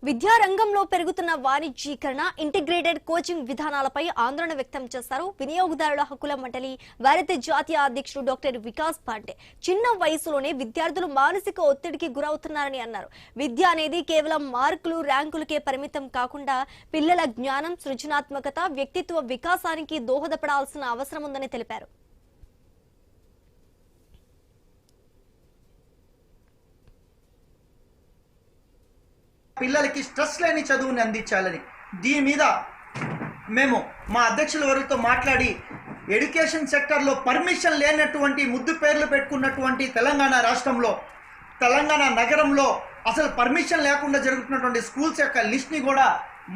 విద్యారంగంలో పెరుగుతున్న వాణిజ్యీకరణ, integrated coaching విధానాలపై ఆందోళన వ్యక్తం చేశారు వినియోగదారుల హక్కుల మండలి భారత జాతీయ అధ్యక్షుడు డాక్టర్ వికాస్ పాండే. చిన్న వయసులోనే విద్యార్థులు మానసిక ఒత్తిడికి గురవుతున్నారని అన్నారు. విద్య అనేది కేవలం మార్కులు, ర్యాంకులకే పరిమితం కాకుండా పిల్లల జ్ఞానం, సృజనాత్మకత, వ్యక్తిత్వ వికాసానికి దోహదపడాల్సిన అవసరం ఉందని తెలిపారు. పిల్లలకి స్ట్రెస్ లేని చదువుని అందించాలని దీని మీద మేము మా అధ్యక్షుల వారితో మాట్లాడి ఎడ్యుకేషన్ సెక్టర్లో పర్మిషన్ లేనటువంటి ముద్దు పేర్లు పెట్టుకున్నటువంటి తెలంగాణ రాష్ట్రంలో, తెలంగాణ నగరంలో అసలు పర్మిషన్ లేకుండా జరుగుతున్నటువంటి స్కూల్స్ యొక్క లిస్ట్ని కూడా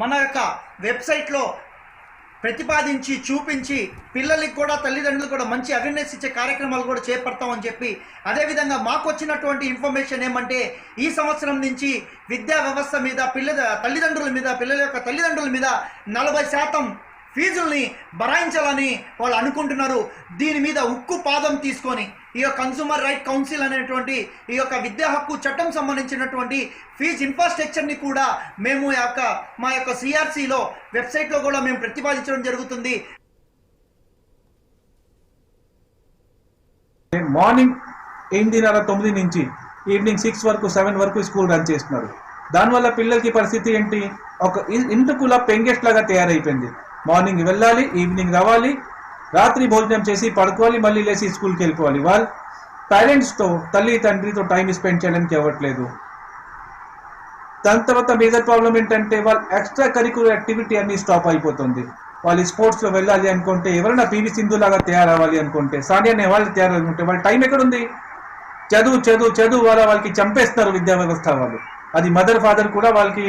మన యొక్క వెబ్సైట్లో ప్రతిపాదించి చూపించి పిల్లలకి కూడా, తల్లిదండ్రులకు కూడా మంచి అవేర్నెస్ ఇచ్చే కార్యక్రమాలు కూడా చేపడతామని చెప్పి, అదేవిధంగా మాకు వచ్చినటువంటి ఇన్ఫర్మేషన్ ఏమంటే ఈ సంవత్సరం నుంచి విద్యా వ్యవస్థ మీద, పిల్లల యొక్క తల్లిదండ్రుల మీద 40% ఫీజుల్ని భరాయించాలని వాళ్ళు అనుకుంటున్నారు. దీని మీద ఉక్కు పాదం తీసుకొని ఈ యొక్క కన్సూమర్ రైట్ కౌన్సిల్ అనేటువంటి ఈ యొక్క విద్యా హక్కు చట్టం సంబంధించినటువంటి ఫీజ్ ఇన్ఫ్రాస్ట్రక్చర్ని కూడా మేము మా యొక్క సిఆర్సిలో వెబ్సైట్లో కూడా మేము ప్రతిపాదించడం జరుగుతుంది. మార్నింగ్ 8:30-9 నుంచి ఈవినింగ్ 6 వరకు 7 వరకు స్కూల్ రన్ చేస్తున్నారు. దానివల్ల పిల్లలకి పరిస్థితి ఏంటి, ఒక ఇంటికుల పెంగెస్ట్ లాగా తయారైపోయింది. మార్నింగ్ వెళ్ళాలి, ఈవినింగ్ రావాలి, రాత్రి భోజనం చేసి పడుకోవాలి, మళ్ళీ లేచి స్కూల్కి వెళ్ళిపోవాలి. వాళ్ళు పేరెంట్స్తో, తల్లి తండ్రితో టైం స్పెండ్ చేయడానికి అవ్వట్లేదు. దాని తర్వాత మేజర్ ప్రాబ్లం ఏంటంటే వాళ్ళ ఎక్స్ట్రా కరిక్యులర్ యాక్టివిటీ అన్ని స్టాప్ అయిపోతుంది. వాళ్ళు స్పోర్ట్స్లో వెళ్ళాలి అనుకుంటే, ఎవరైనా పివి సింధు లాగా తయారవ్వాలి అనుకుంటే, సానియా నెహ్వాల్ తయారనుకుంటే వాళ్ళ టైం ఎక్కడుంది? చదువు వాళ్ళకి చంపేస్తారు విద్యా వ్యవస్థ వాళ్ళు. అది మదర్ ఫాదర్ కూడా వాళ్ళకి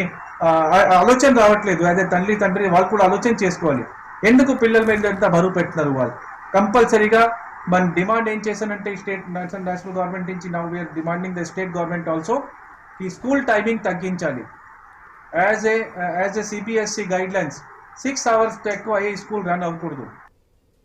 ఆలోచన రావట్లేదు. అదే తల్లి తండ్రి వాళ్ళు కూడా ఆలోచన చేసుకోవాలి. ఎందుకు పిల్లల మీద ఎంత బరువు పెడుతున్నారు వాళ్ళు? కంపల్సరీగా మన డిమాండ్ ఏం చేశానంటే నేషనల్ గవర్నమెంట్ నుంచి now we are demanding the state government also ఈ స్కూల్ టైమింగ్ తగ్గించాలి. As a CBSE guidelines 6 hours ఎక్కువ ఏ స్కూల్ రన్ అవ్వకూడదు.